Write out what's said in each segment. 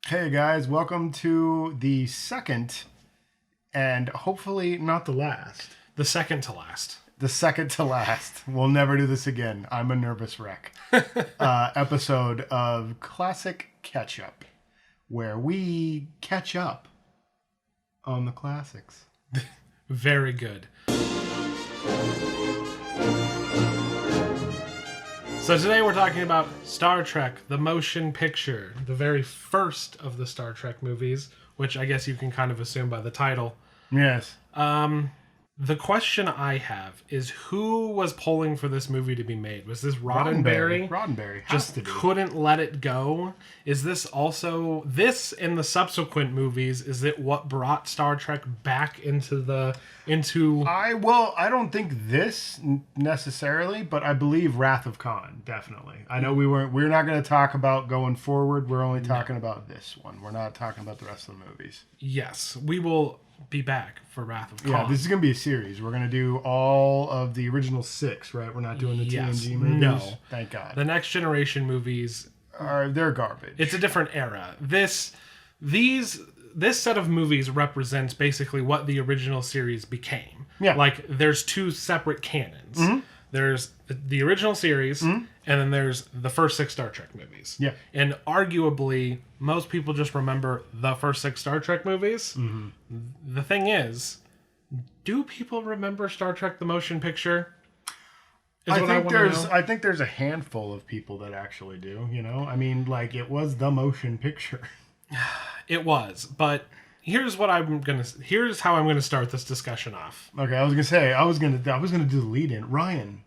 Hey guys, welcome to the second and hopefully not the last. The second to last. The second to last. We'll never do this again. I'm a nervous wreck. Episode of Classic Catch Up, where we catch up on the classics. Very good. So today we're talking about Star Trek, the motion picture, the very first of the Star Trek movies, which I guess you can kind of assume by the title. Yes. The question I have is, who was pulling for this movie to be made? Was this Roddenberry? Roddenberry has Just to be. couldn't let it go? Is this also, this and the subsequent movies, is it what brought Star Trek back into I don't think this necessarily, but I believe Wrath of Khan, definitely. I know we're not going to talk about going forward. We're only talking about this one. We're not talking about the rest of the movies. Yes, we will be back for Wrath of Khan. Yeah, this is going to be a series. We're going to do all of the original 6, right? We're not doing the TNG movies. No. Thank God. The Next Generation movies, They're garbage. it's a different era. This set of movies represents basically what the original series became. Yeah. Like, there's two separate canons. Mm-hmm. There's the original series, and then there's the first 6 Star Trek movies. Yeah. And arguably, most people just remember the first 6 Star Trek movies. Mm-hmm. The thing is, do people remember Star Trek the motion picture? I think there's a handful of people that actually do, you know? I mean, like, it was the motion picture. It was, but here's how I'm gonna start this discussion off. Okay, I was gonna say I was gonna do the lead in. Ryan,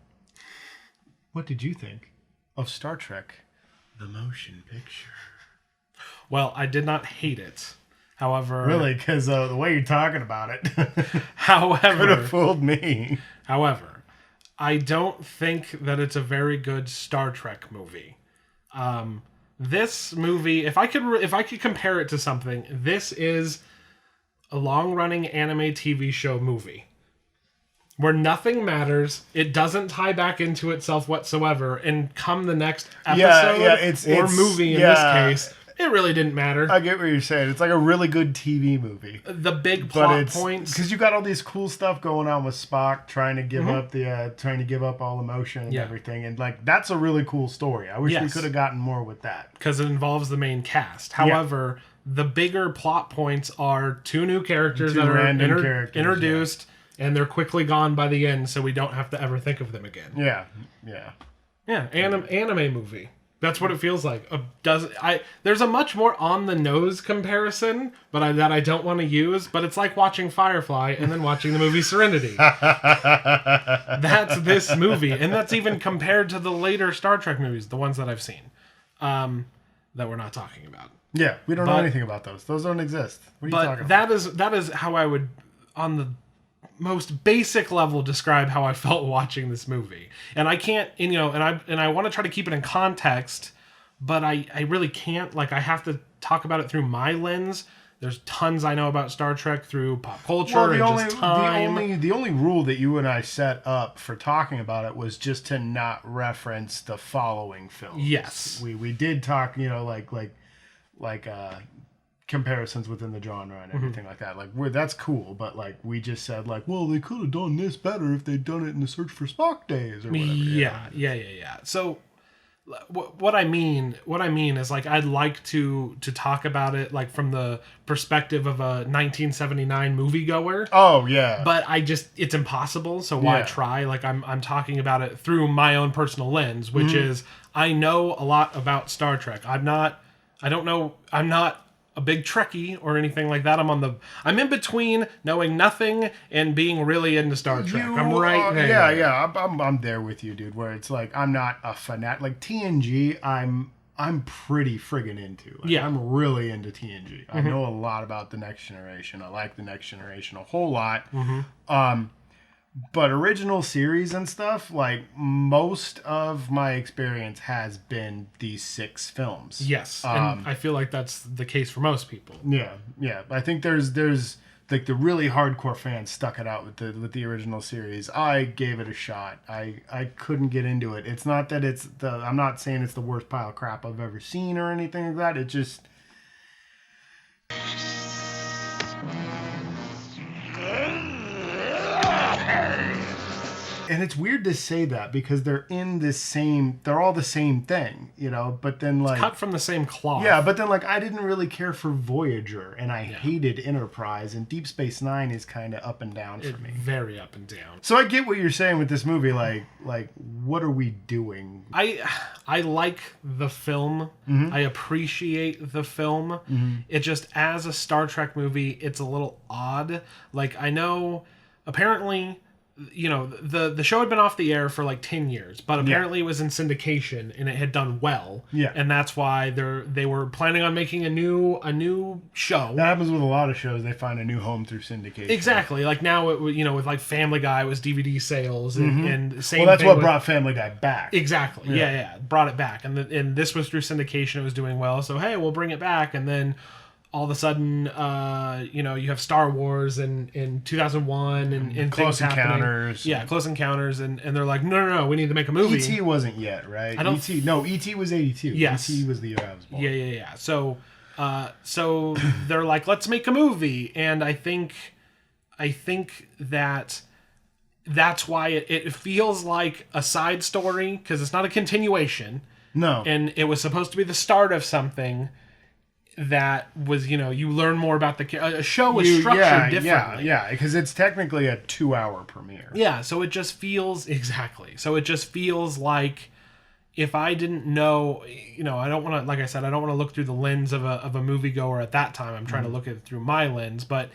what did you think of Star Trek, the motion picture? Well, I did not hate it. However, Really, because the way you're talking about it could have however, fooled me. I don't think that it's a very good Star Trek movie. This movie, if I could compare it to something, this is a long-running anime TV show movie where nothing matters. It doesn't tie back into itself whatsoever. And come the next episode it's movie in this case, it really didn't matter. I get what you're saying. It's like a really good TV movie. The big plot points, because you got all these cool stuff going on with Spock trying to give up all emotion and everything, and like that's a really cool story. I wish we could have gotten more with that because it involves the main cast. However, the bigger plot points are 2 new characters that are introduced, and they're quickly gone by the end, so we don't have to ever think of them again. Yeah. Anime movie. That's what it feels like. There's a much more on the nose comparison, but that I don't want to use. But it's like watching Firefly and then watching the movie Serenity. That's this movie, and that's even compared to the later Star Trek movies, the ones that I've seen, that we're not talking about. Yeah, we don't know anything about those. Those don't exist. What are you talking about? That is how I would, on the most basic level, describe how I felt watching this movie. And I can't, and I want to try to keep it in context, but I really can't. Like, I have to talk about it through my lens. There's tons I know about Star Trek through pop culture just time. The only rule that you and I set up for talking about it was just to not reference the following films. Yes. We did talk, like comparisons within the genre and everything like that. Like, that's cool, but like we just said, like, well, they could have done this better if they'd done it in the Search for Spock days or whatever. Yeah. So what I mean is, like, I'd like to talk about it like from the perspective of a 1979 moviegoer. Oh yeah. But it's impossible. So why try? Like, I'm talking about it through my own personal lens, which is, I know a lot about Star Trek. I'm not a big Trekkie or anything like that. I'm in between knowing nothing and being really into Star Trek. I'm right there. Yeah. I'm there with you, dude. Where it's like, I'm not a fanatic. Like TNG, I'm pretty friggin' into. Like, I'm really into TNG. I know a lot about the Next Generation. I like the Next Generation a whole lot. But original series and stuff, like, most of my experience has been these 6 films. Yes, and I feel like that's the case for most people. Yeah. I think there's like the really hardcore fans stuck it out with the original series. I gave it a shot. I couldn't get into it. It's not that I'm not saying it's the worst pile of crap I've ever seen or anything like that. It just and it's weird to say that because they're all the same thing, you know, but then like cut from the same cloth. Yeah, but then like I didn't really care for Voyager and I hated Enterprise, and Deep Space Nine is kind of up and down for me. Very up and down. So I get what you're saying with this movie, like what are we doing? I like the film. I appreciate the film. It just, as a Star Trek movie, it's a little odd. Like, I know apparently, you know, the show had been off the air for like 10 years, but apparently it was in syndication and it had done well. Yeah. And that's why they were planning on making a new show. That happens with a lot of shows. They find a new home through syndication. Exactly. Like now, you know, with like Family Guy, it was DVD sales and same. Well, that's thing what with, brought Family Guy back. Exactly. Yeah. Brought it back, and this was through syndication. It was doing well, so hey, we'll bring it back, and then all of a sudden, you know, you have Star Wars in 2001 and Close Encounters. Yeah, Close Encounters, and they're like, no, we need to make a movie. E.T. wasn't yet, right? E.T. was 82. Yes. E.T. was the year I was born. Yeah. So they're like, let's make a movie, and I think that that's why it feels like a side story, because it's not a continuation. No. And it was supposed to be the start of something that was, you know, you learn more about a show was structured differently. Yeah, because it's technically a 2-hour premiere. Yeah, so it just feels like if I didn't know, you know, I don't want to, like I said, I don't want to look through the lens of a moviegoer at that time. I'm trying to look at it through my lens, but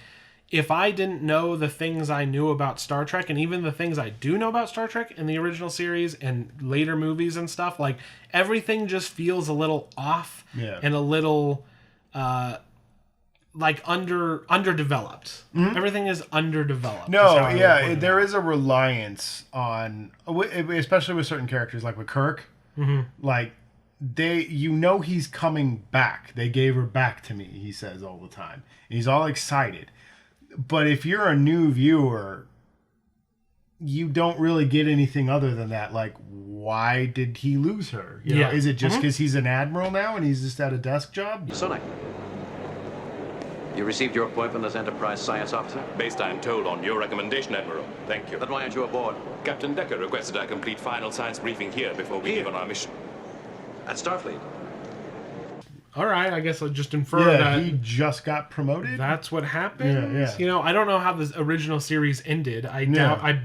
if I didn't know the things I knew about Star Trek, and even the things I do know about Star Trek in the original series and later movies and stuff, like everything just feels a little off and a little like underdeveloped. Everything is underdeveloped. No, yeah, there is a reliance on, especially with certain characters, like with Kirk, like you know he's coming back. They gave her back to me, he says all the time. And he's all excited. But if you're a new viewer, you don't really get anything other than that. Like, why did he lose her? You know, is it just because he's an admiral now and he's just at a desk job? Sonic, you received your appointment as Enterprise Science Officer? Based, I am told, on your recommendation, Admiral. Thank you. Then why aren't you aboard? Captain Decker requested I complete final science briefing here before we leave on our mission. At Starfleet? All right, I guess I'll just infer that he just got promoted. That's what happened. Yeah. You know, I don't know how the original series ended. I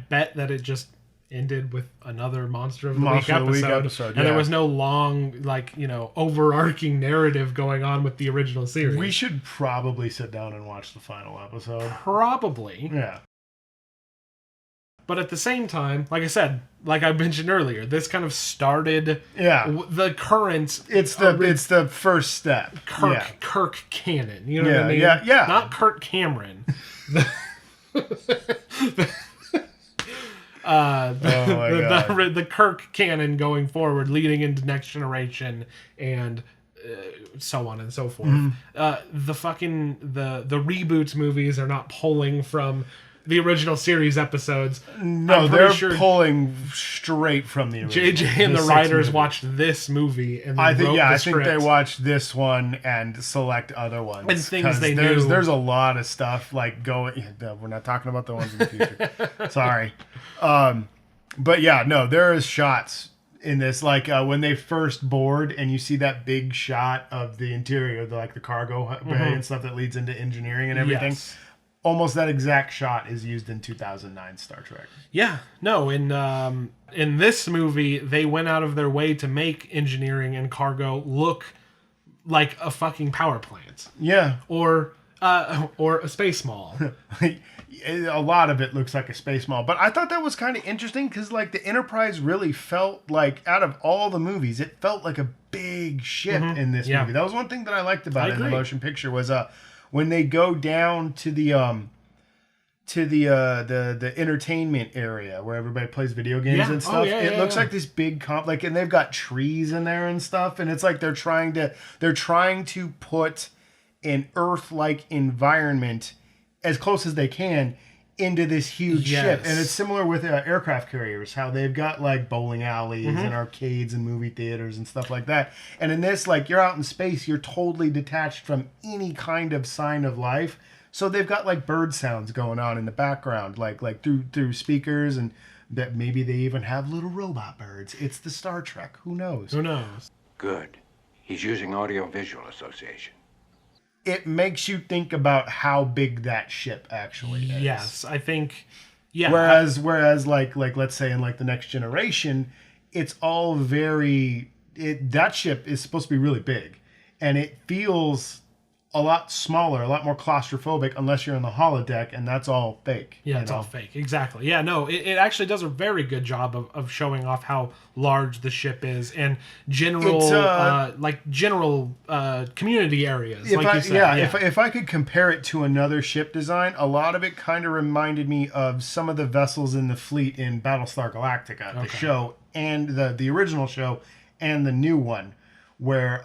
bet that it just ended with another Monster of the Week episode, and there was no long, like, you know, overarching narrative going on with the original series. We should probably sit down and watch the final episode. Probably. Yeah. But at the same time, like I said, like I mentioned earlier, this kind of started the current. It's the first step. Kirk canon. You know what I mean? Yeah. Not Kirk Cameron. The Kirk canon going forward, leading into Next Generation and so on and so forth. The reboots movies are not pulling from the original series episodes. No, they're pulling straight from the original. JJ and the writers watched this movie and I think they watched this one and select other ones. And things they knew. There's a lot of stuff like going. We're not talking about the ones in the future. Sorry. But yeah, no, there is shots in this, like when they first board and you see that big shot of the interior, the cargo bay and stuff that leads into engineering and everything. Yes. Almost that exact shot is used in 2009 Star Trek. Yeah, no, in this movie, they went out of their way to make engineering and cargo look like a fucking power plant. Yeah. Or a space mall. A lot of it looks like a space mall. But I thought that was kind of interesting because, like, the Enterprise really felt like, out of all the movies, it felt like a big ship in this movie. That was one thing that I liked about it in the motion picture was when they go down to the entertainment area where everybody plays video games and stuff. It looks like this big and they've got trees in there and stuff, and it's like they're trying to put an Earth-like environment as close as they can into this huge ship. And it's similar with aircraft carriers, how they've got like bowling alleys and arcades and movie theaters and stuff like that. And in this, like, you're out in space, you're totally detached from any kind of sign of life. So they've got like bird sounds going on in the background, like through speakers, and that maybe they even have little robot birds. It's the Star Trek. Who knows? Who knows? Good. He's using audio-visual association. It makes you think about how big that ship actually is. Yes, I think. Yeah. Whereas like let's say in like the Next Generation, it's all that ship is supposed to be really big, and it feels a lot smaller, a lot more claustrophobic unless you're in the holodeck, and that's all fake. Yeah, it's all fake. Exactly. Yeah, no, it actually does a very good job of showing off how large the ship is and general community areas. Like you said. If I could compare it to another ship design, a lot of it kind of reminded me of some of the vessels in the fleet in Battlestar Galactica, the show, and the original show, and the new one, where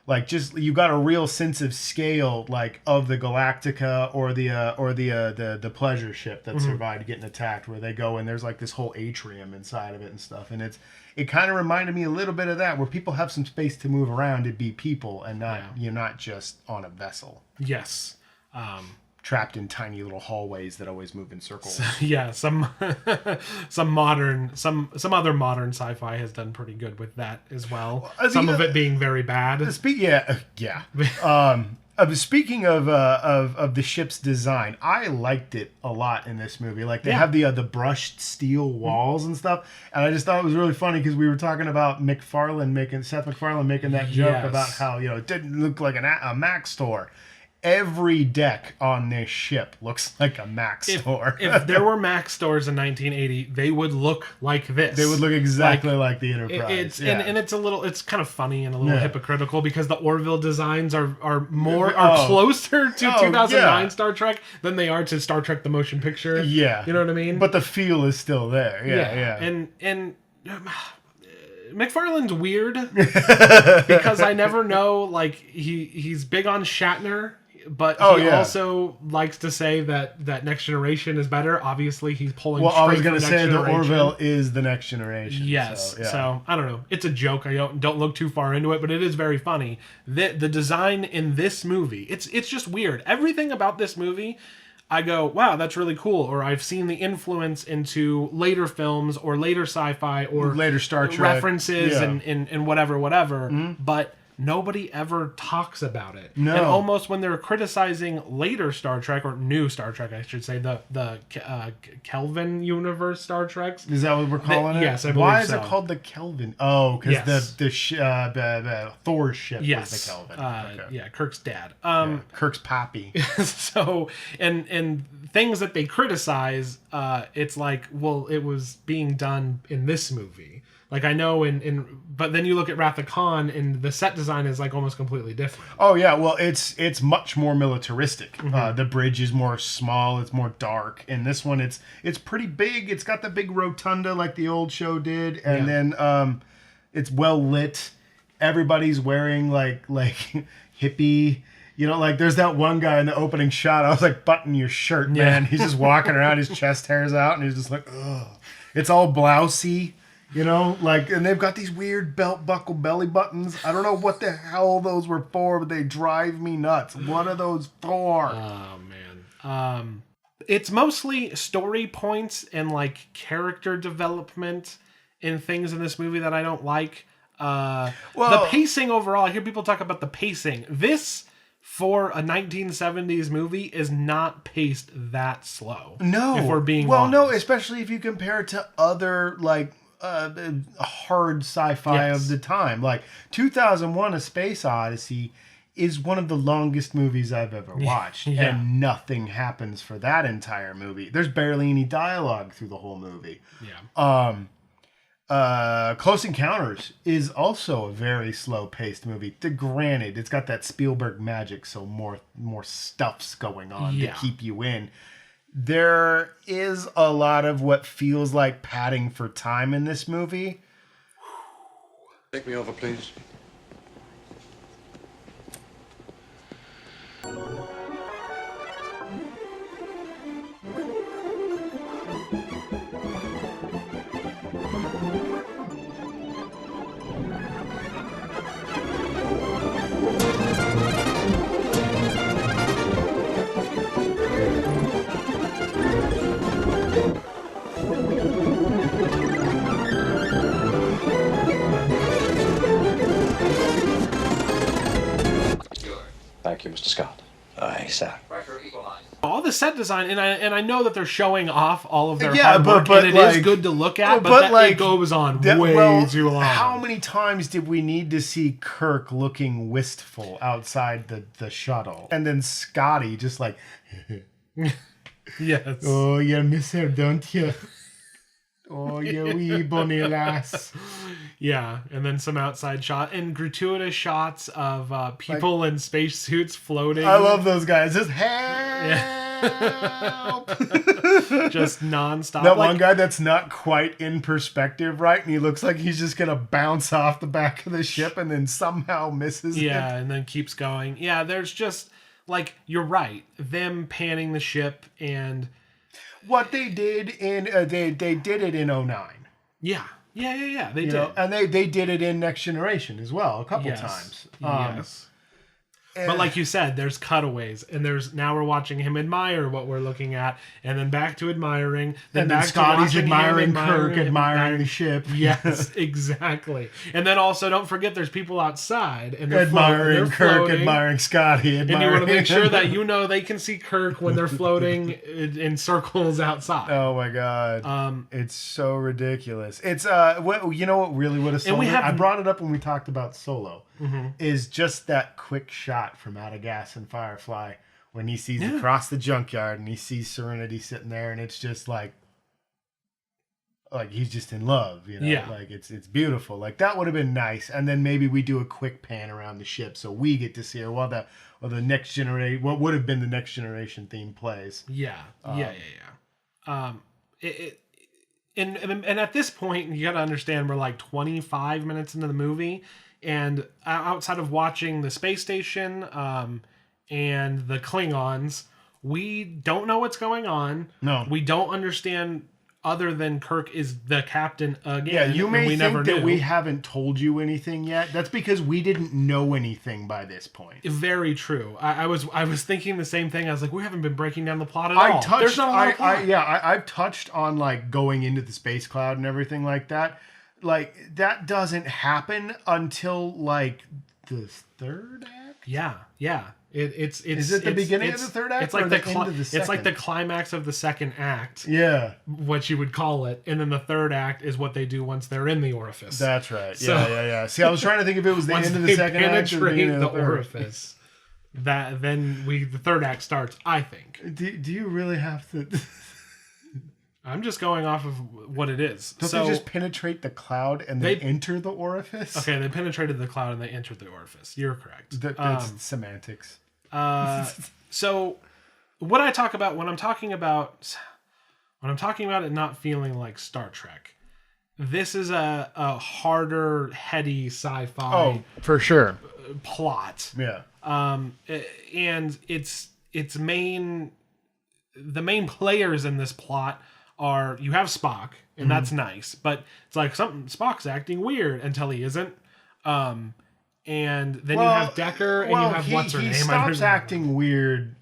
like just you got a real sense of scale, like of the Galactica or the pleasure ship that survived getting attacked, where they go and there's like this whole atrium inside of it and stuff, and it kind of reminded me a little bit of that, where people have some space to move around to be people and not you're not just on a vessel. Yes. Trapped in tiny little hallways that always move in circles. Yeah, some other modern sci-fi has done pretty good with that as well. Some of it being very bad. Speaking of the ship's design, I liked it a lot in this movie. Like they have the brushed steel walls and stuff, and I just thought it was really funny because we were talking about Seth MacFarlane making that joke about how it didn't look like a Mac store. Every deck on this ship looks like a Mac store. If there were Mac stores in 1980, they would look like this. They would look exactly like the Enterprise. And it's kind of funny and a little hypocritical because the Orville designs are closer to 2009 Star Trek than they are to Star Trek the Motion Picture. Yeah. You know what I mean? But the feel is still there. Yeah. And MacFarlane's weird because I never know, like he's big on Shatner, but he also likes to say that Next Generation is better. Obviously, he's pulling. Well, I was going to say the Orville is the Next Generation. Yes, so I don't know. It's a joke. I don't look too far into it, but it is very funny. The design in this movie, it's just weird. Everything about this movie, I go, wow, that's really cool. Or I've seen the influence into later films or later sci-fi or later Star Trek references and whatever. Mm-hmm. But nobody ever talks about it. No. And almost when they're criticizing later Star Trek, or new Star Trek, I should say, the Kelvin universe Star Treks. Is that what we're calling it? Yes, I believe Why is so. it called the Kelvin? Oh, because the Thor's ship was the Kelvin. Yeah, Kirk's dad. Kirk's pappy. So, and things that they criticize, it's like, well, it was being done in this movie. Like I know but then you look at Wrath of Khan and the set design is like almost completely different. Oh yeah, well it's much more militaristic. Mm-hmm. The bridge is more small, it's more dark. In this one it's pretty big. It's got the big rotunda like the old show did, and then it's well lit. Everybody's wearing like hippie. Like there's that one guy in the opening shot. I was like, button your shirt, man. He's just walking around, his chest hairs out, and he's just like, ugh. It's all blousy. And they've got these weird belt buckle belly buttons. I don't know what the hell those were for, but they drive me nuts. What are those for? Oh, man. It's mostly story points and, like, character development and things in this movie that I don't like. The pacing overall, I hear people talk about the pacing. This, for a 1970s movie, is not paced that slow. No. If we're being honest. No, especially if you compare it to other, like, hard sci-fi of the time. Like 2001: A Space Odyssey is one of the longest movies I've ever watched, and nothing happens for that entire movie. There's barely any dialogue through the whole movie. Close Encounters is also a very slow-paced movie. Granted, it's got that Spielberg magic, so more stuff's going on to keep you in. There is a lot of what feels like padding for time in this movie. Take me over, please. Thank you, Mr. Scott. Aye, sir. All the set design, and I know that they're showing off all of their Yeah, hard work, but and it like- is good to look at, but but like, it goes on that- way well, too long. How many times did we need to see Kirk looking wistful outside the shuttle? And then Scotty just like, Yes. oh, you miss her, don't you? Oh, you wee bonny lass. Yeah, and then some outside shot and gratuitous shots of people in spacesuits floating. I love those guys. Just help. Just nonstop. That Like, one guy that's not quite in perspective, right? And he looks like he's just gonna bounce off the back of the ship and then somehow misses it. yeah, and then keeps going. Yeah, there's just like you're right. Them panning the ship and What they did in they did it in 09. yeah. They You did. know, and they did it in Next Generation as well a couple Yes. times. Yes. But like you said, there's cutaways, and now we're watching him admire what we're looking at, and then back to admiring, then and back then Scotty's to watching admiring him Kirk, admiring the ship. Yes, exactly. And then also, don't forget, there's people outside, and they're admiring they're Kirk, floating, admiring Scotty, and admiring. you want to make sure that they can see Kirk when they're floating in circles outside. Oh my god! It's so ridiculous. It's you know what really would have And sold we me? have- I brought it up when we talked about Solo. Is just that quick shot from Out of Gas and Firefly when he sees across the junkyard and he sees Serenity sitting there, and it's just like he's just in love, you know. Yeah. Like it's beautiful. Like that would have been nice. And then maybe we do a quick pan around the ship so we get to see her while the next generation, what would have been the Next Generation theme plays. Yeah. And at this point, you got to understand we're like 25 minutes into the movie, and outside of watching the space station and the Klingons, we don't know what's going on. No. We don't understand other than Kirk is the captain again. Yeah, you and may we think never that knew. we haven't told you anything yet. That's because we didn't know anything by this point. Very true. I was thinking the same thing. I was like, we haven't been breaking down the plot at all. There's not a lot of plot. I've touched on like going into the space cloud and everything like that. Like that doesn't happen until like the third act. Yeah. It's Is it the beginning of the third act It's like or the end of the It's like the second? climax of the second act, Yeah, what you would call it, and then the third act is what they do once they're in the orifice. that's right. So- Yeah. See, I was trying to think if it was the Once end of they the second act or the beginning penetrate of the the third. orifice, the third act starts. I think. Do you really have to? I'm just going off of what it is. Don't So they just penetrate the cloud and then They- enter the orifice? okay, they penetrated the cloud and they entered the orifice. You're correct. That's semantics. So what I talk about when I'm talking about it not feeling like Star Trek, this is a harder, heady sci-fi Oh, for sure. plot. Yeah. And the main players in this plot are, you have Spock, and that's nice, but it's like Spock's acting weird until he isn't. And then you have Decker, and you have what's her name? He I don't stops remember. acting weird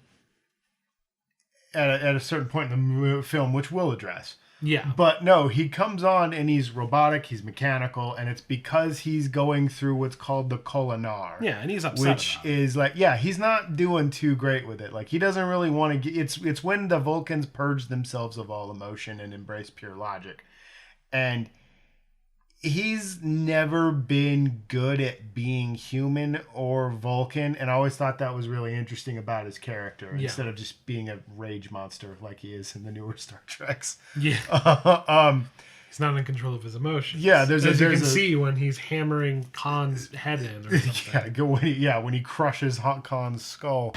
at a certain point in the film, which we'll address. Yeah. But no, he comes on and he's robotic, he's mechanical, and it's because he's going through what's called the Kolinar. Yeah, and he's upset Which about it. is like, he's not doing too great with it. Like, he doesn't really want to get... It's when the Vulcans purge themselves of all emotion and embrace pure logic. And he's never been good at being human or Vulcan, and I always thought that was really interesting about his character, instead of just being a rage monster like he is in the newer Star Treks. Yeah. He's not in control of his emotions. Yeah, as you can see when he's hammering Khan's head in or something. when he crushes Khan's skull.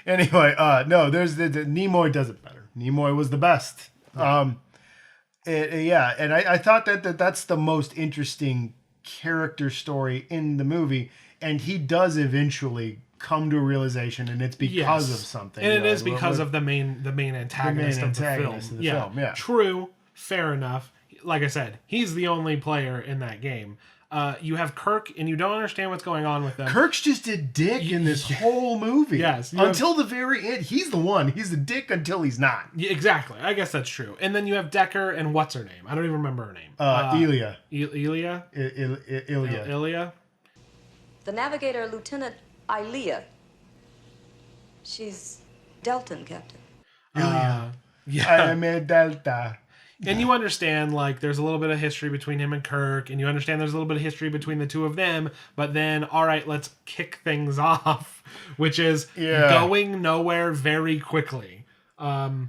Anyway, no, there's the Nimoy does it better. Nimoy was the best. And I thought that's the most interesting character story in the movie, and he does eventually come to a realization, and it's because of something. And it is because of the main antagonist of the film. Yeah. True, fair enough. Like I said, he's the only player in that game. You have Kirk, and you don't understand what's going on with them. Kirk's just a dick in this whole movie. Yes. Until the very end. He's the one. He's the dick until he's not. Yeah, exactly. I guess that's true. And then you have Decker and what's her name? I don't even remember her name. Ilya. Ilya? Ilya. Ilya? The navigator, Lieutenant Ilya. She's Delton, Captain. Ilya. Yeah. I am a Delta. And you understand, like, there's a little bit of history between him and Kirk, and you understand there's a little bit of history between the two of them, but then, all right, let's kick things off, which is going nowhere very quickly. And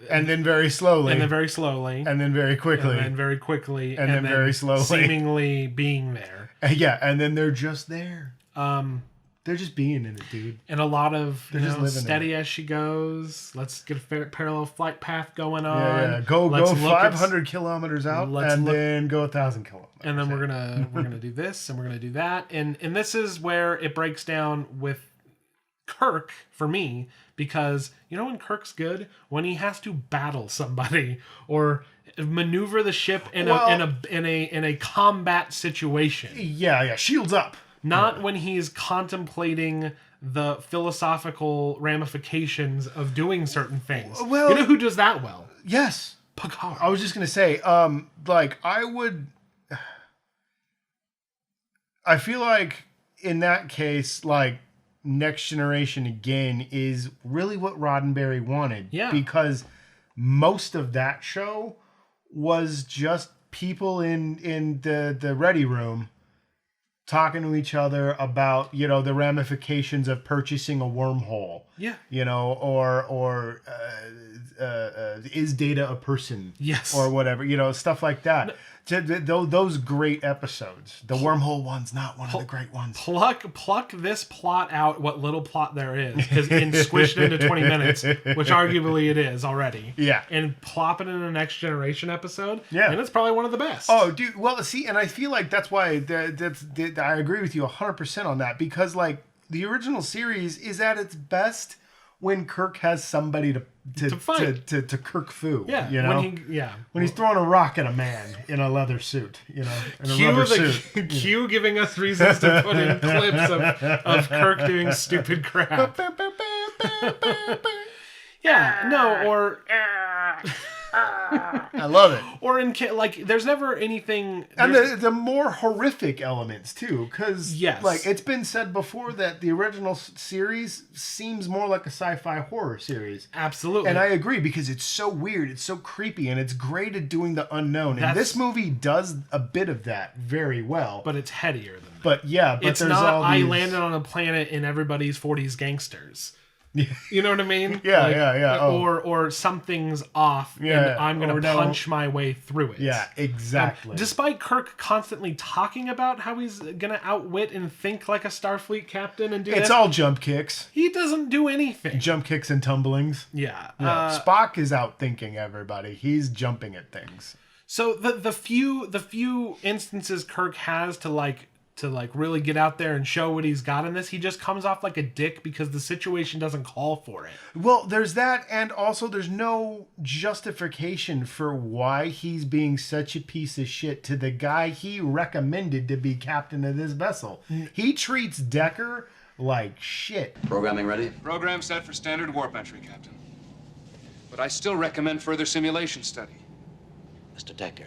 then very slowly. And then very slowly. And then very quickly. And then very quickly. And then very slowly. Seemingly being there. Yeah, and then they're just there. They're just being in it, dude. And a lot of steady it. as she goes. Let's get a parallel flight path going on. Yeah. Go 500 kilometers out, and then go 1,000 kilometers. And then we're gonna do this, and we're gonna do that, and this is where it breaks down with Kirk for me, because you know when Kirk's good, when he has to battle somebody or maneuver the ship in a combat situation. Yeah. Shields up. Not when he's contemplating the philosophical ramifications of doing certain things. Well, you know who does that well? Yes. Picard. I was just going to say, I feel like in that case, like, Next Generation again is really what Roddenberry wanted. Yeah. Because most of that show was just people in the ready room talking to each other about, the ramifications of purchasing a wormhole. Yeah. Or is Data a person? Yes. Or whatever, stuff like that. Those great episodes. The wormhole one's not one of the great ones. Pluck this plot out, what little plot there is, and squish it into 20 minutes, which arguably it is already. Yeah. And plop it in a Next Generation episode. Yeah. And it's probably one of the best. Oh, dude. Well, see, and I feel like that's why I agree with you 100% on that, because, like, the original series is at its best when Kirk has somebody to fight. To Kirk Fu. Yeah. When he's throwing a rock at a man in a leather suit, in a rubber suit. Q giving us reasons to put in clips of Kirk doing stupid crap. Yeah, no, or I love it. Or there's never anything. And the more horrific elements too, because like it's been said before that the original series seems more like a sci-fi horror series. Absolutely, and I agree, because it's so weird, it's so creepy, and it's great at doing the unknown. And this movie does a bit of that very well, but it's headier than that. But it's there's not. I landed on a planet and everybody's 40s gangsters. You know what I mean? Yeah. Or something's off, and I'm going to punch my way through it. Yeah, exactly. Despite Kirk constantly talking about how he's going to outwit and think like a Starfleet captain and do it's all jump kicks. He doesn't do anything. Jump kicks and tumblings. Yeah. Spock is out thinking everybody. He's jumping at things. So the few instances Kirk has to really get out there and show what he's got in this, he just comes off like a dick because the situation doesn't call for it. Well, there's that, and also there's no justification for why he's being such a piece of shit to the guy he recommended to be captain of this vessel. He treats Decker like shit. Programming ready? Program set for standard warp entry, Captain. But I still recommend further simulation study. Mr. Decker,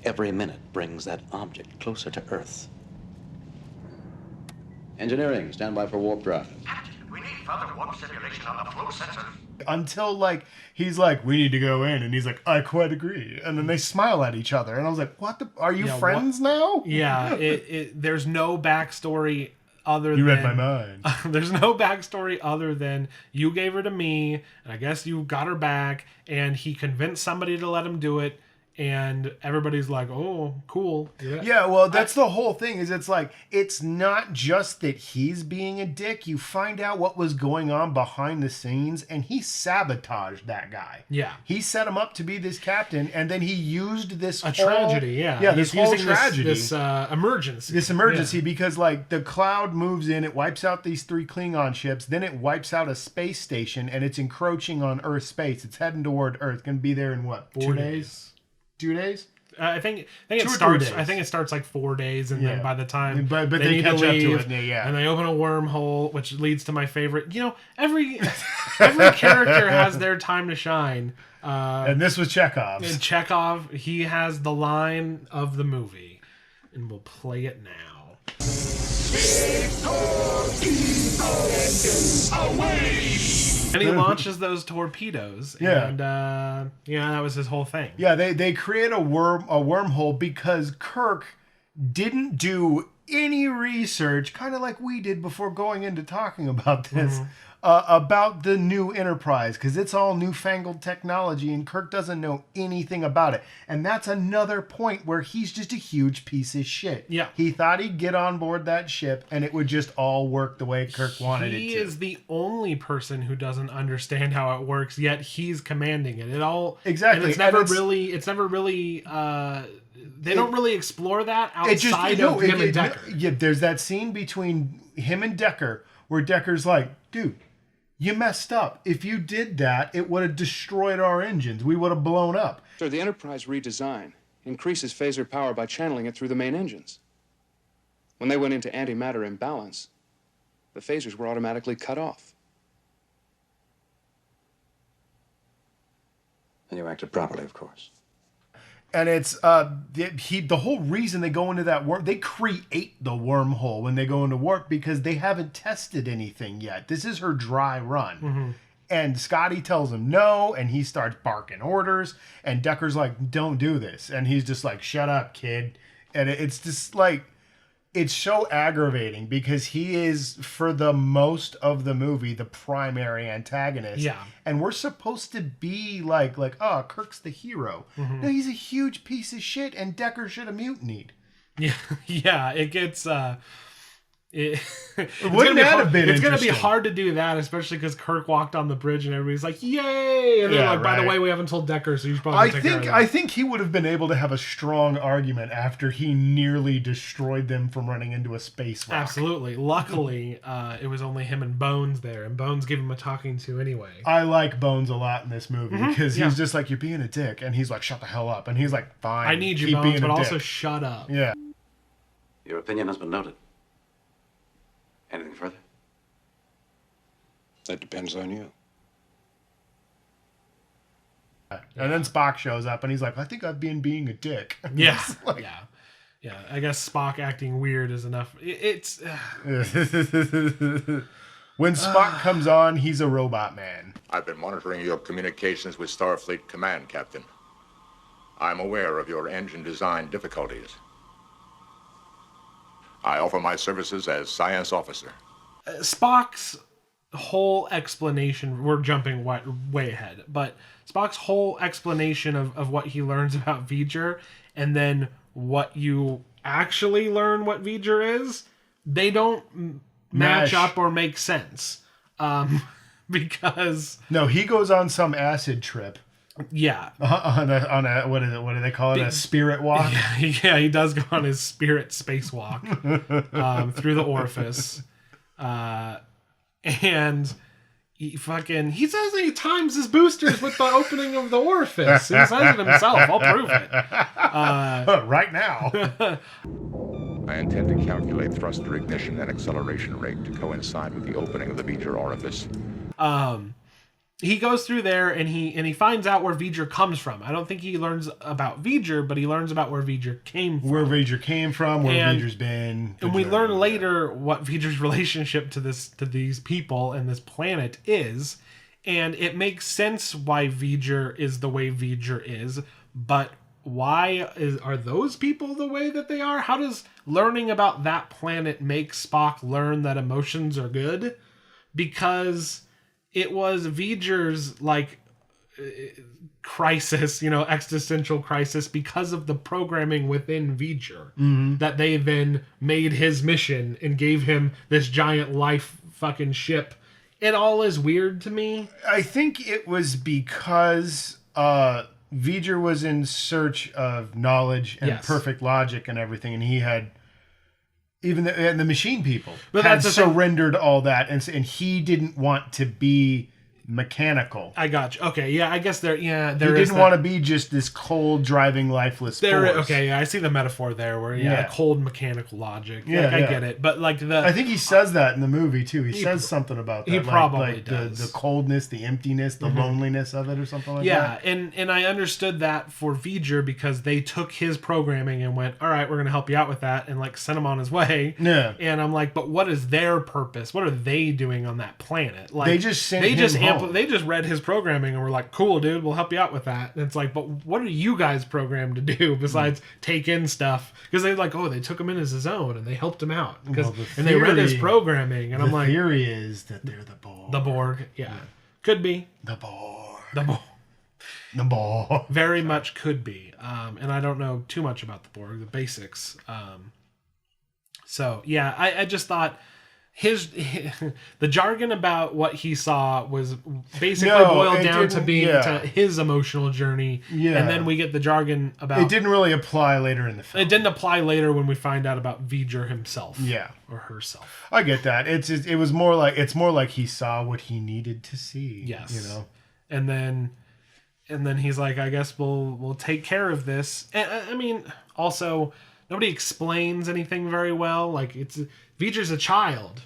every minute brings that object closer to Earth. Engineering, stand by for warp drive. Captain, we need further warp simulation on the flow sensor. Until, he's like, we need to go in. And he's like, I quite agree. And then they smile at each other. And I was like, are you friends now? Yeah, there's no backstory other than... You read my mind. There's no backstory other than you gave her to me, and I guess you got her back, and he convinced somebody to let him do it. And everybody's like, oh, cool. Yeah, well, that's the whole thing, is it's not just that he's being a dick. You find out what was going on behind the scenes, and he sabotaged that guy. Yeah. He set him up to be this captain, and then he used this tragedy, yeah. Yeah, this whole tragedy. This emergency. This emergency, because, the cloud moves in, it wipes out these 3 Klingon ships, then it wipes out a space station, and it's encroaching on Earth space. It's heading toward Earth. Going to be there in, what, 4 days? 2 days? I think or it 3 starts. days. I think it starts like 4 days, and then by the time but they they need catch to up leave, to it, yeah. and they open a wormhole, which leads to my favorite. You know, every character has their time to shine. And this was Chekhov's. And Chekhov, he has the line of the movie, and we'll play it now. And he launches those torpedoes. Yeah. And that was his whole thing. Yeah, they create a wormhole because Kirk didn't do any research, kind of like we did before going into talking about this, about the new Enterprise, because it's all newfangled technology and Kirk doesn't know anything about it. And that's another point where he's just a huge piece of shit. Yeah. He thought he'd get on board that ship and it would just all work the way Kirk wanted it to. He is the only person who doesn't understand how it works, yet he's commanding it. It all Exactly. And it's never really they don't really explore that outside of him and Decker. There's that scene between him and Decker where Decker's like, dude, you messed up. If you did that, it would have destroyed our engines. We would have blown up. Sir, the Enterprise redesign increases phaser power by channeling it through the main engines. When they went into antimatter imbalance, the phasers were automatically cut off. And you acted properly, of course. And it's the whole reason they go into that worm. They create the wormhole when they go into warp because they haven't tested anything yet. This is her dry run. Mm-hmm. And Scotty tells him no, and he starts barking orders. And Decker's like, "Don't do this," and he's just like, "Shut up, kid." And it's just like, it's so aggravating because he is, for the most of the movie, the primary antagonist. Yeah. And we're supposed to be like, oh, Kirk's the hero. Mm-hmm. No, he's a huge piece of shit, and Decker should have mutinied. Yeah, it gets Wouldn't that have been It's going to be interesting? hard to do that, especially because Kirk walked on the bridge and everybody's like, "Yay!" And they're Yeah, like, "By the right. way, we haven't told Decker, so you should probably take care of that." I think he would have been able to have a strong argument after he nearly destroyed them from running into a space rock. Absolutely. Luckily, it was only him and Bones there, and Bones gave him a talking to anyway. I like Bones a lot in this movie because yeah. he's just like, "You're being a dick," and he's like, "Shut the hell up," and he's like, "Fine, I need you, keep Bones, being but a also dick." shut up. Yeah. Your opinion has been noted. Anything further? That depends on you. And then Spock shows up and he's like, "I think I've been being a dick." Yeah. It's like- Yeah. I guess Spock acting weird is enough. It's When Spock comes on, he's a robot man. I've been monitoring your communications with Starfleet Command, Captain. I'm aware of your engine design difficulties. I offer my services as science officer. Spock's whole explanation, we're jumping way ahead, but Spock's whole explanation of what he learns about V'ger and then what you actually learn what V'ger is, they don't match up or make sense. Because... No, he goes on some acid trip. Yeah. On a what do they call it? A spirit walk? Yeah, he does go on his spirit spacewalk through the orifice. And he says he times his boosters with the opening of the orifice. He says it himself. I'll prove it. Right now. I intend to calculate thruster ignition and acceleration rate to coincide with the opening of the V'ger orifice. He goes through there and he finds out where V'ger comes from. I don't think he learns about V'ger, but he learns about where V'ger came from. Where V'ger came from, where V'ger's been. And we learn later what V'ger's relationship to these people and this planet is. And it makes sense why V'ger is the way V'ger is. But why are those people the way that they are? How does learning about that planet make Spock learn that emotions are good? Because... it was V'ger's crisis, existential crisis because of the programming within V'ger that they then made his mission and gave him this giant life fucking ship. It all is weird to me. I think it was because V'ger was in search of knowledge and perfect logic and everything, and he had... even the machine people had surrendered all that, and he didn't want to be mechanical. I got you. Okay, yeah, I guess there He is didn't that. want to be just this cold, driving, lifeless force. Okay, yeah, I see the metaphor there where, cold mechanical logic. Yeah, Like, I yeah. get it. But, like, I think he says that in the movie, too. He says something about that. he probably like does. The coldness, the emptiness, the loneliness of it or something like that. Yeah, and I understood that for V'ger because they took his programming and went, all right, we're going to help you out with that, and, like, sent him on his way. Yeah. And I'm like, but what is their purpose? What are they doing on that planet? Like, They just sent him home. They just read his programming and were like, cool, dude, we'll help you out with that. And it's like, but what are you guys programmed to do besides take in stuff? Because they're like, oh, they took him in as his own and they helped him out. And they read his programming. And I'm like, the theory is that they're the Borg. the Borg, yeah. Could be. The Borg. The Borg. The Borg. Very much could be. And I don't know too much about the Borg, the basics. So, yeah, I just thought the jargon about what he saw was basically boiled down to being to his emotional journey. Yeah. And then we get the jargon about... It didn't really apply later in the film. It didn't apply later when we find out about V'ger himself. Yeah. Or herself. I get that. It's more like he saw what he needed to see. Yes. You know? And then he's like, I guess we'll take care of this. And, I mean, also, nobody explains anything very well. Like, V'ger's a child.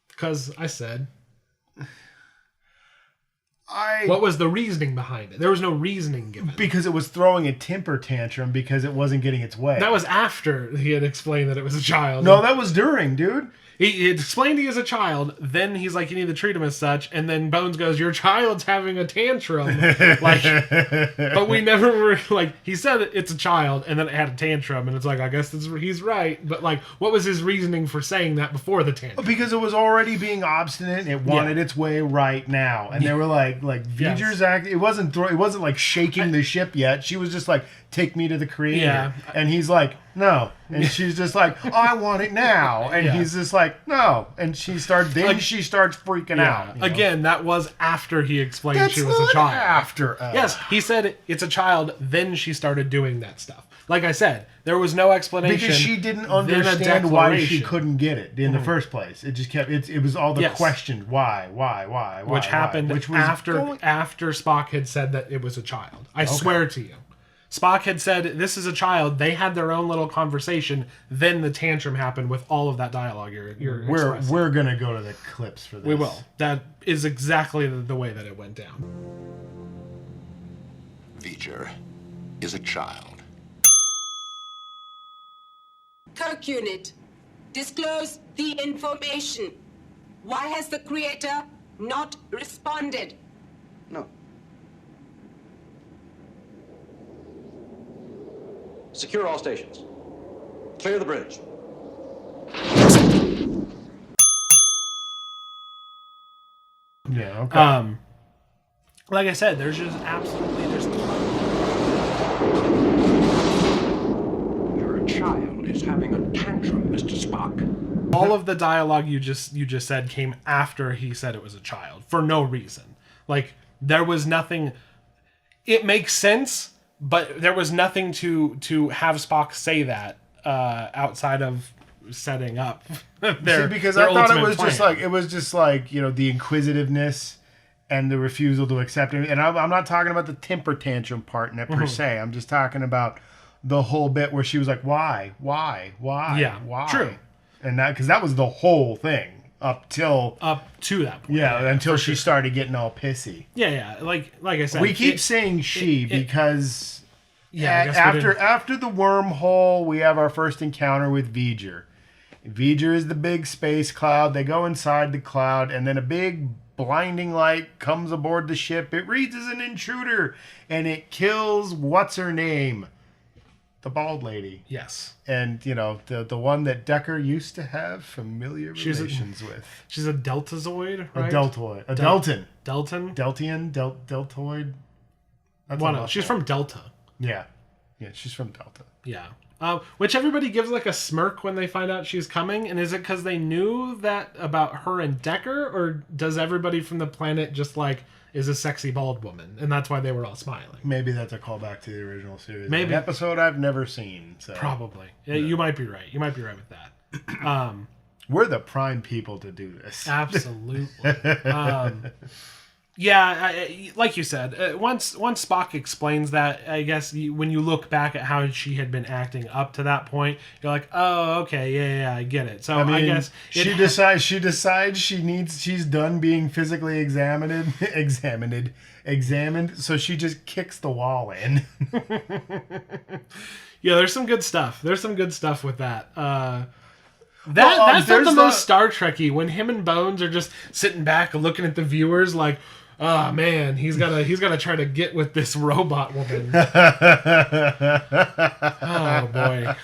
Because I said... What was the reasoning behind it? There was no reasoning given. Because it was throwing a temper tantrum because it wasn't getting its way. That was after he had explained that it was a child. No, that was during, dude. He explained he is a child. Then he's like, you need to treat him as such. And then Bones goes, your child's having a tantrum. But we never were like, he said it's a child, and then it had a tantrum, and it's like, I guess he's right. But like, what was his reasoning for saying that before the tantrum? Because it was already being obstinate. It wanted its way right now, and they were like V'ger's act. It wasn't like shaking the ship yet. She was just like, take me to the creator. Yeah. And he's like, no. And she's just like, oh, I want it now. And he's just like, no. And she starts freaking out. You know? Again, that was after he explained she was a child. After. Yes, he said it's a child, then she started doing that stuff. Like I said, there was no explanation. Because she didn't understand why she couldn't get it in the first place. It just kept, it was all the questions. Why? Which happened after Spock had said that it was a child. I swear to you. Spock had said, this is a child. They had their own little conversation. Then the tantrum happened with all of that dialogue We're going to go to the clips for this. We will. That is exactly the way that it went down. V'ger is a child. Kirk Unit, disclose the information. Why has the creator not responded? No. Secure all stations. Clear the bridge. Yeah, okay. Like I said, there's Your child is having a tantrum, Mr. Spock. all of the dialogue you just said came after he said it was a child for no reason. Like, there was nothing. It makes sense, but there was nothing to have Spock say that outside of setting up their. See, because their I thought ultimate plan. it was just like you know, the inquisitiveness and the refusal to accept it. And I'm not talking about the temper tantrum part in it per se. I'm just talking about the whole bit where she was like, why? Yeah, why? true. And that, because that was the whole thing up to that point. Yeah, until she started getting all pissy. Yeah. Like I said, we keep saying she because I guess after the wormhole, we have our first encounter with V'ger. V'ger is the big space cloud. They go inside the cloud, and then a big blinding light comes aboard the ship. It reads as an intruder, and it kills what's her name, the bald lady. Yes. And you know, the one that Decker used to have familiar relations with. She's a Deltazoid, right? A Deltoid. A Delton. Delton? Deltian? Deltoid? That's one. She's from Delta. Yeah. Yeah, she's from Delta. Yeah. Which everybody gives like a smirk when they find out she's coming. And is it because they knew that about her and Decker? Or does everybody from the planet just like is a sexy bald woman? And that's why they were all smiling. Maybe that's a callback to the original series. Maybe. An episode I've never seen. So. Probably. Yeah. You might be right. You might be right with that. We're the prime people to do this. Absolutely. Yeah, like you said, once Spock explains that, I guess when you look back at how she had been acting up to that point, you're like, oh, okay, yeah, I get it. So I guess she decides she's done being physically examined, so she just kicks the wall in. Yeah, there's some good stuff. There's some good stuff with that. That's not the most Star Trek-y, when him and Bones are just sitting back looking at the viewers like, oh man, he's gotta try to get with this robot woman. Oh boy.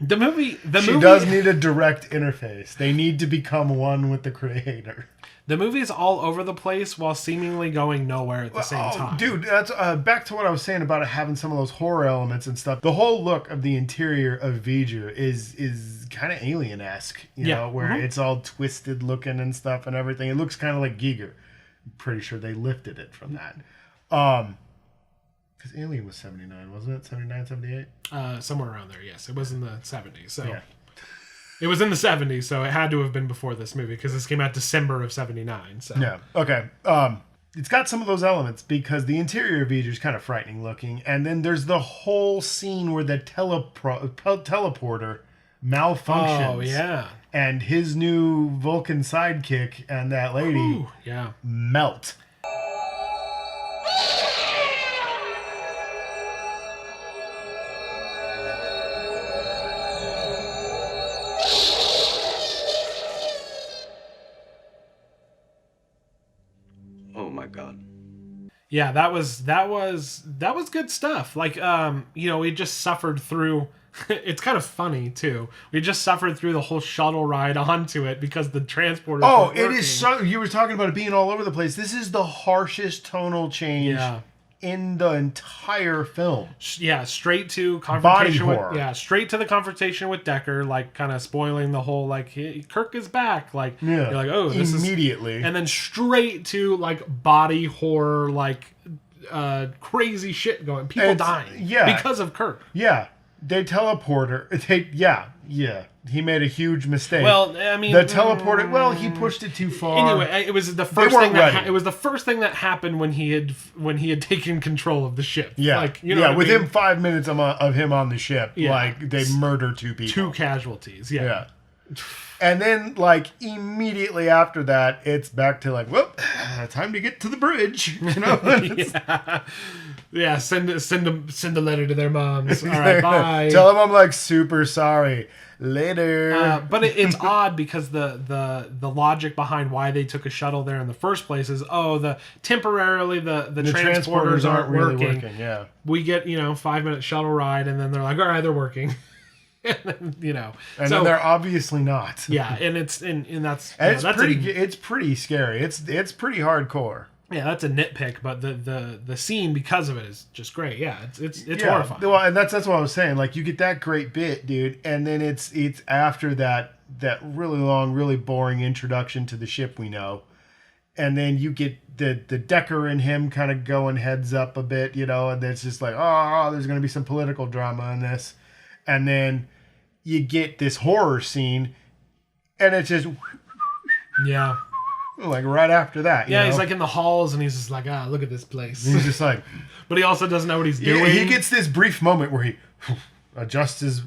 The movie does need a direct interface. They need to become one with the creator. The movie is all over the place while seemingly going nowhere at the same time. Dude, that's back to what I was saying about it having some of those horror elements and stuff. The whole look of the interior of V'Ger is kind of alien-esque, you know, where it's all twisted looking and stuff and everything. It looks kind of like Giger. I'm pretty sure they lifted it from that. Because Alien was 79, wasn't it? 79, 78? Somewhere around there, yes. It was in the 70s, so... Yeah. It was in the 70s, so it had to have been before this movie, because this came out December of 79. So. Yeah, okay. It's got some of those elements, because the interior of V'Ger is kind of frightening looking, and then there's the whole scene where the teleporter malfunctions. Oh, yeah. And his new Vulcan sidekick and that lady melt. Oh my God. Yeah, that was good stuff. Like, we just suffered through. It's kind of funny too. We just suffered through the whole shuttle ride onto it because the transporter. Oh, it is so. You were talking about it being all over the place. This is the harshest tonal change in the entire film. Yeah, straight to confrontation. Body horror. Straight to the confrontation with Decker, like kind of spoiling the whole like Kirk is back. Like you're like, oh, this immediately, and then straight to like body horror, like crazy shit going, people dying, because of Kirk. Yeah. They teleporter. He made a huge mistake. Well, I mean, the teleporter. Well, he pushed it too far. Anyway, it was the first thing that it was the first thing that happened when he had taken control of the ship. Yeah, like within 5 minutes of him on the ship, like they murder 2 people, 2 casualties. Yeah. And then, like, immediately after that, it's back to like, whoop, time to get to the bridge. You know? Yeah, send a letter to their moms. All right, bye. Tell them I'm like super sorry. Later. But it's odd because the logic behind why they took a shuttle there in the first place is temporarily the transporters aren't really working. Yeah, we get 5-minute shuttle ride and then they're like, all right, they're working. And then, then they're obviously not. Yeah, and it's that's it's pretty scary. It's pretty hardcore. Yeah, that's a nitpick, but the scene because of it is just great. Yeah, it's horrifying. Well, and that's what I was saying. Like, you get that great bit, dude, and then it's after that really long, really boring introduction to the ship we know, and then you get the Decker and him kind of going heads up a bit, and it's just like, oh, there's going to be some political drama in this, and then you get this horror scene, and it's just like right after that. Yeah, he's like in the halls and he's just like, look at this place. And he's just like, but he also doesn't know what he's doing. He gets this brief moment where he adjusts his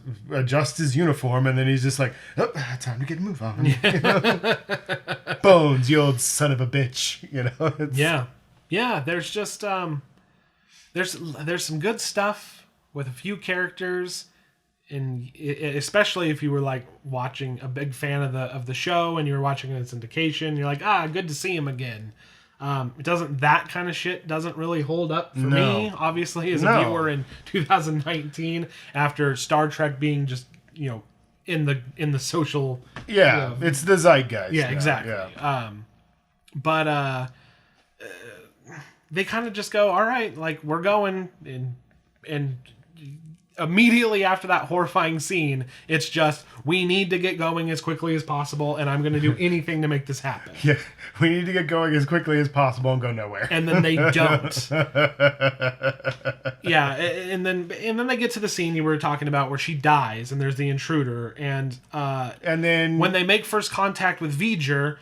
uniform, and then he's just like, oh, time to get a move on. Bones, you old son of a bitch. Yeah. There's just there's some good stuff with a few characters. And especially if you were like watching a big fan of the show and you were watching it in syndication, you're like, good to see him again. That kind of shit doesn't really hold up for me, obviously, as a viewer in 2019 after Star Trek being just in the social it's the zeitgeist. Yeah, exactly. But they kind of just go, all right, like we're going and immediately after that horrifying scene, it's just, we need to get going as quickly as possible, and I'm going to do anything to make this happen. Yeah, we need to get going as quickly as possible and go nowhere. And then they don't. Yeah, and then they get to the scene you were talking about where she dies, and there's the intruder, and then when they make first contact with V'Ger,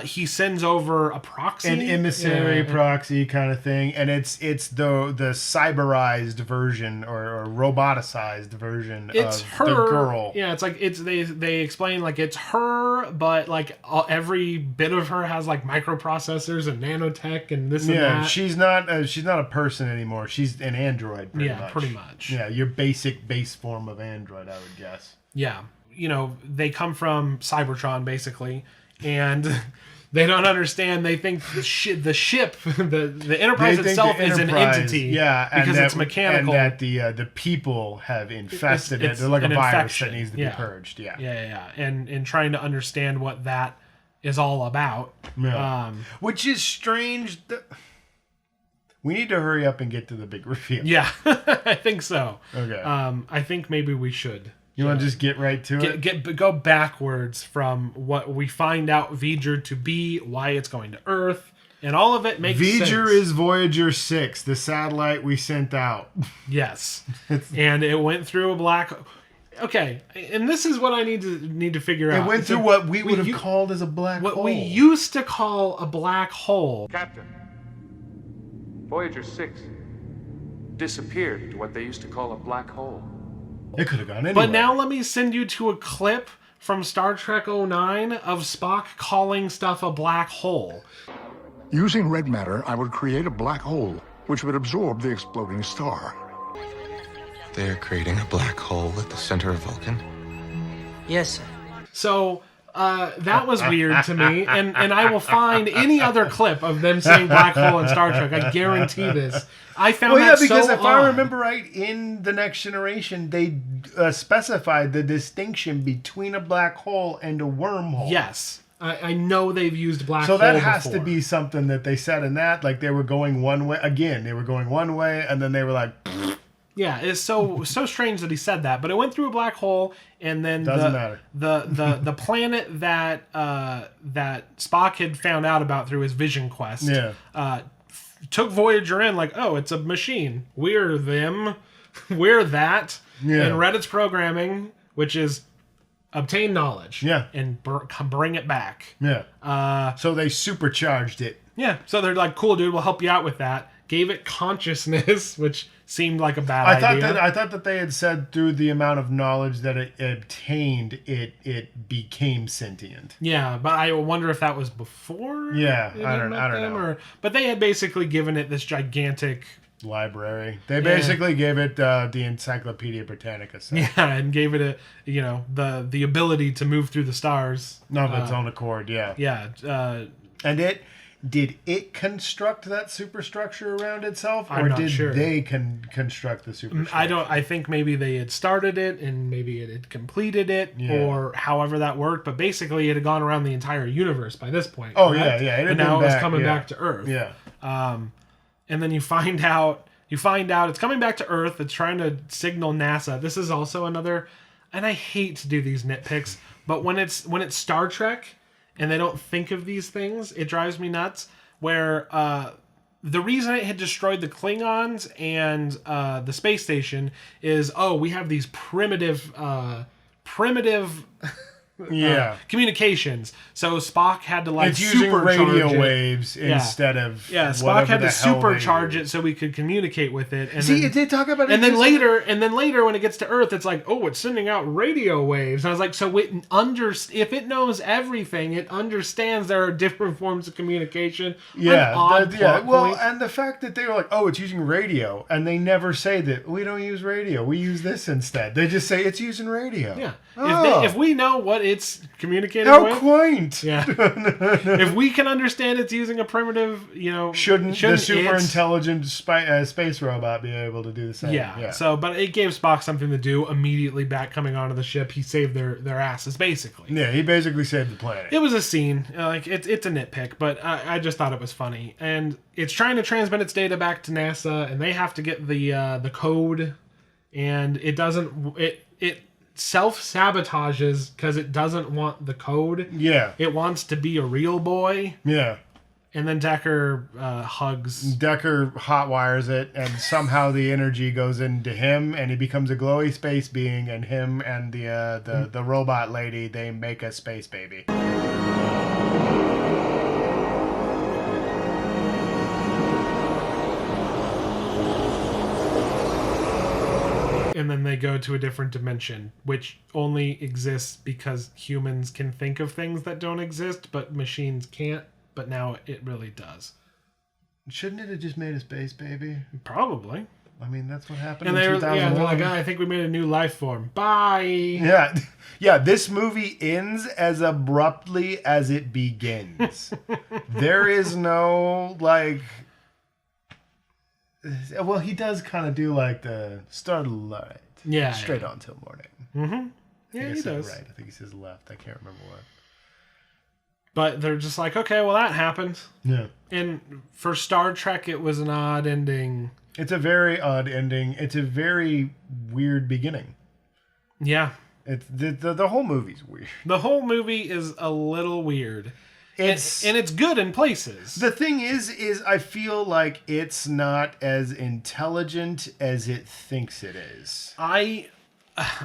he sends over a proxy, an emissary proxy kind of thing, and it's the cyberized version or roboticized version it's of her the girl. Yeah, it's like they explain like it's her, but like every bit of her has like microprocessors and nanotech and this and that. She's not a person anymore. She's an android. Pretty much. Yeah, your basic base form of android, I would guess. Yeah, they come from Cybertron basically, and they don't understand. They think the ship, the Enterprise itself is an entity, because it's mechanical, and that the people have infested it. They're like a virus infection that needs to be purged. Yeah, and trying to understand what that is all about. Yeah. Which is strange. We need to hurry up and get to the big reveal. Yeah, I think so. Okay. I think maybe we should. You want to just get right to it? Go backwards from what we find out V'ger to be, why it's going to Earth, and all of it makes sense. V'ger is Voyager 6, the satellite we sent out. Yes. And it went through a black... Okay, and this is what I need to figure out. It went through what we would have called as a black hole. What we used to call a black hole. Captain, Voyager 6 disappeared into what they used to call a black hole. It could have gone anywhere. But now let me send you to a clip from Star Trek 09 of Spock calling stuff a black hole. Using red matter, I would create a black hole, which would absorb the exploding star. They're creating a black hole at the center of Vulcan? Yes, sir. So, that was weird to me, and I will find any other clip of them saying black hole in Star Trek. I guarantee this. I found because so if I remember right, in The Next Generation, they specified the distinction between a black hole and a wormhole. Yes. I know they've used black hole So that has before. to be something that they said in that. Like, they were going one way. Again, they were going one way, and then they were like... Yeah, it's so strange that he said that, but it went through a black hole, and then the planet that that Spock had found out about through his Vision Quest, took Voyager in like, oh, it's a machine. We're them, we're that, and read its programming, which is obtain knowledge, and bring it back. So they supercharged it. Yeah, so they're like, cool, dude, we'll help you out with that. Gave it consciousness, which seemed like a bad idea. I thought that they had said through the amount of knowledge that it obtained, it became sentient. Yeah, but I wonder if that was before. Yeah, I don't know. But they had basically given it this gigantic library. They basically gave it the Encyclopedia Britannica set. Yeah, and gave it the ability to move through the stars of its own accord. Yeah. Yeah. And did it construct that superstructure around itself, or did they construct the superstructure? I think maybe they had started it and maybe it had completed it, or however that worked. But basically, it had gone around the entire universe by this point. Oh, correct? yeah. And now it was coming back to Earth. Yeah. And then you find out it's coming back to Earth. It's trying to signal NASA. This is also another, and I hate to do these nitpicks, but when it's Star Trek and they don't think of these things, it drives me nuts. Where the reason it had destroyed the Klingons and the space station is, we have these primitive communications. So Spock had to it's using radio waves instead of Spock had to supercharge it so we could communicate with it. And they talk about it. And then later when it gets to Earth, it's like, it's sending out radio waves. And I was like, so if it knows everything, it understands there are different forms of communication. Well, and the fact that they were like, it's using radio, and they never say that we don't use radio, we use this instead. They just say it's using radio. Yeah. If we know what it's communicating with. How quaint! Yeah. If we can understand it's using a primitive, shouldn't the super intelligent space robot be able to do the same? Yeah. So, but it gave Spock something to do immediately back coming onto the ship. He saved their asses, basically. Yeah, he basically saved the planet. It was a scene. It's a nitpick, but I just thought it was funny. And it's trying to transmit its data back to NASA, and they have to get the code, and it doesn't. It self-sabotages because it doesn't want the code. Yeah. It wants to be a real boy. Yeah. And then Decker hugs. Decker hotwires it, and somehow the energy goes into him, and he becomes a glowy space being, and him and the robot lady, they make a space baby. and then they go to a different dimension, which only exists because humans can think of things that don't exist, but machines can't. But now it really does. Shouldn't it have just made a space baby? Probably. I mean, that's what happened And in they're 2001. like, I think we made a new life form. Bye. Yeah. Yeah, this movie ends as abruptly as it begins. There is no, like... Well, he does kind of do, like, the starlight. Yeah. Straight on till morning. Mm-hmm. Yeah, I he said does. Right. I think he says left. I can't remember what. But they're just like, okay, well, that happened. Yeah. And for Star Trek, it was an odd ending. It's a very odd ending. It's a very weird beginning. Yeah. It's the whole movie's weird. The whole movie is a little weird. And it's good in places. The thing is I feel like it's not as intelligent as it thinks it is. I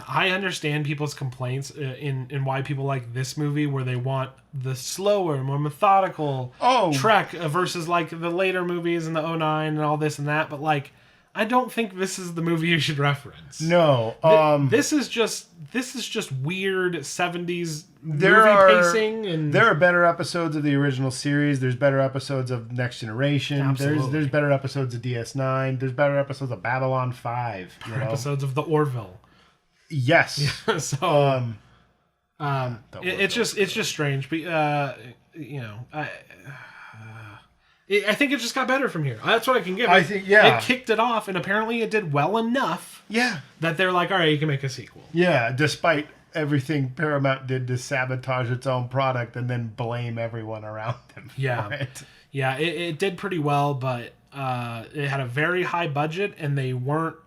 understand people's complaints in why people like this movie, where they want the slower, more methodical Trek versus like the later movies in the 2009 and all this and that. But like, I don't think this is the movie you should reference. No, this is just weird 70s movie pacing, and there are better episodes of the original series. There's better episodes of Next Generation. Absolutely. There's better episodes of DS9. There's better episodes of Babylon 5. Episodes of the Orville. Yes. So it's just strange, but you know, I think it just got better from here. That's what I can give it. I think, yeah. It kicked it off, and apparently it did well enough. Yeah. That they're like, all right, you can make a sequel. Yeah, despite everything Paramount did to sabotage its own product and then blame everyone around them for it. Yeah, it did pretty well, but it had a very high budget, and they weren't.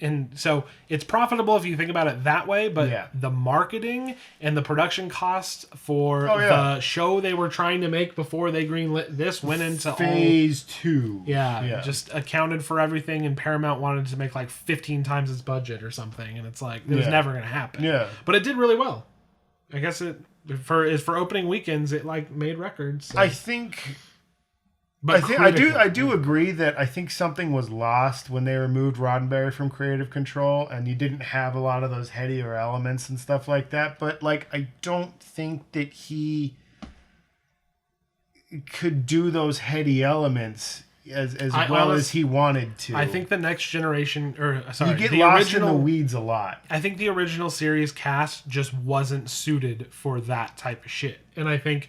And so it's profitable if you think about it that way, but the marketing and the production costs for the show they were trying to make before they greenlit this went into phase 2. Yeah, just accounted for everything, and Paramount wanted to make like 15 times its budget or something, and it's like it was never going to happen. Yeah, but it did really well. I guess for opening weekends, it like made records. So. I think. But I do agree that I think something was lost when they removed Roddenberry from creative control, and you didn't have a lot of those headier elements and stuff like that. But like, I don't think that he could do those heady elements as well as he wanted to. I think the Next Generation, you get lost in the weeds a lot. I think the original series cast just wasn't suited for that type of shit, and I think.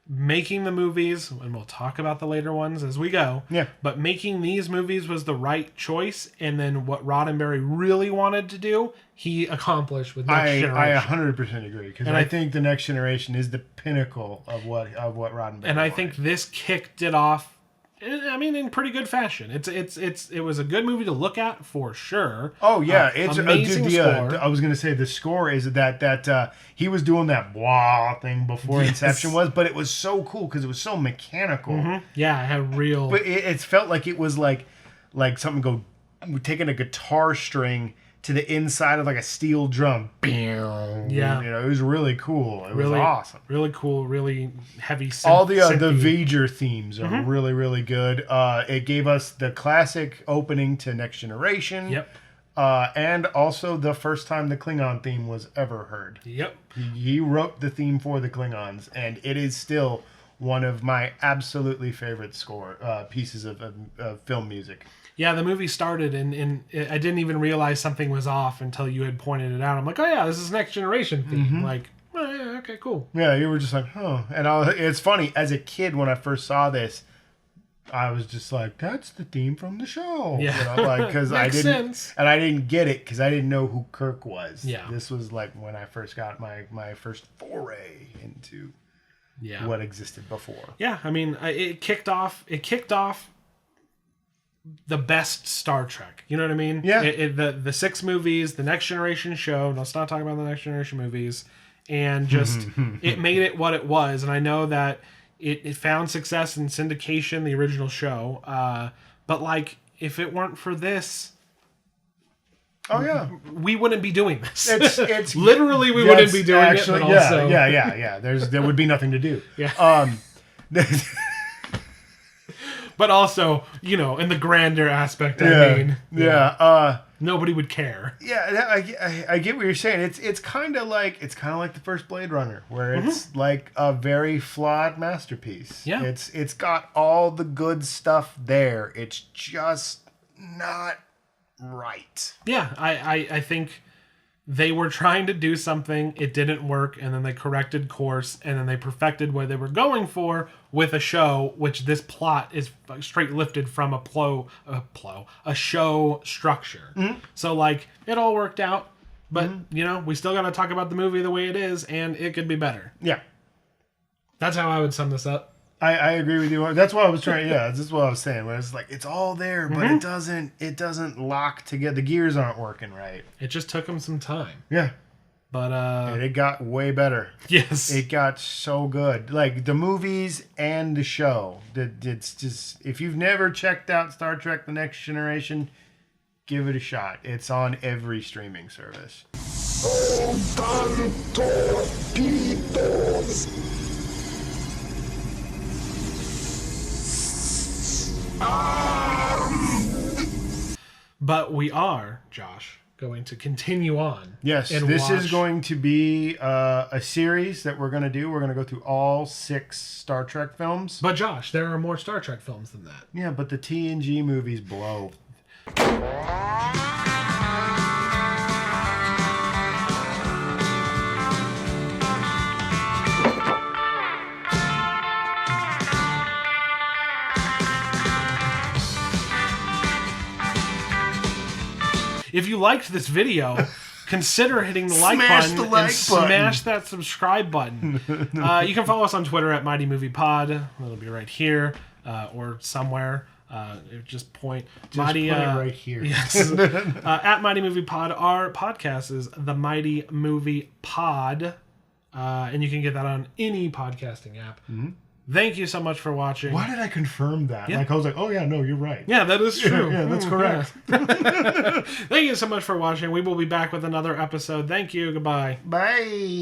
Making the movies, and we'll talk about the later ones as we go. Yeah. But making these movies was the right choice, and then what Roddenberry really wanted to do, he accomplished with Next Generation. I 100% agree, because I think the Next Generation is the pinnacle of what Roddenberry. And I think this kicked it off. I mean, in pretty good fashion. It was a good movie to look at for sure. Oh yeah, it's amazing score. I was gonna say the score is that he was doing that blah thing before Inception was, but it was so cool because it was so mechanical. Mm-hmm. Yeah, it had real. But it felt like it was like something taking a guitar string to the inside of like a steel drum. Yeah, it was really cool. It was awesome. Really cool. Really heavy. All the V'ger themes are really, really good. It gave us the classic opening to Next Generation. Yep. And also the first time the Klingon theme was ever heard. Yep. He wrote the theme for the Klingons, and it is still one of my absolutely favorite pieces of film music. Yeah, the movie started, and I didn't even realize something was off until you had pointed it out. I'm like, oh yeah, this is Next Generation theme. Mm-hmm. Like, oh, yeah, okay, cool. Yeah, you were just like, huh. And it's funny, as a kid when I first saw this, I was just like, that's the theme from the show. Yeah. Because I didn't get it because I didn't know who Kirk was. Yeah. This was like when I first got my first foray into what existed before. Yeah, I mean, it kicked off the best Star Trek. You know what I mean? Yeah. The 6 movies, the Next Generation show. Let's not talk about the Next Generation movies. And just, it made it what it was. And I know that it found success in syndication, the original show. But like, if it weren't for this... Oh yeah, we wouldn't be doing this. It's literally we wouldn't be doing it. But also... Yeah. There would be nothing to do. Yeah. But also, in the grander aspect, I mean. Yeah. Nobody would care. Yeah, I get what you're saying. It's kind of like the first Blade Runner, where it's like a very flawed masterpiece. Yeah. It's got all the good stuff there. It's just not right. Yeah, I think they were trying to do something, it didn't work, and then they corrected course, and then they perfected what they were going for with a show, which this plot is straight lifted from a show structure. So, like, it all worked out, but, we still got to talk about the movie the way it is, and it could be better. Yeah. That's how I would sum this up. I agree with you. That's what I was trying. Yeah, that's what I was saying. Where it's like it's all there, but it doesn't lock together. The gears aren't working right. It just took them some time. Yeah, but and it got way better. Yes, it got so good. Like the movies and the show. It's just if you've never checked out Star Trek: The Next Generation, give it a shot. It's on every streaming service. But we are, Josh, going to continue on. Yes, this is going to be a series that we're going to do. We're going to go through all 6 Star Trek films. But Josh, there are more Star Trek films than that. Yeah, but the TNG movies blow. If you liked this video, consider hitting the like button smash that subscribe button. You can follow us on Twitter at Mighty Movie Pod. It'll be right here or somewhere. Just point Mighty put it right here. Yes, at Mighty Movie Pod. Our podcast is the Mighty Movie Pod, and you can get that on any podcasting app. Thank you so much for watching. Why did I confirm that? Yeah. Like I was like, oh yeah, no, you're right. Yeah, that is true. Yeah, that's correct. Thank you so much for watching. We will be back with another episode. Thank you. Goodbye. Bye.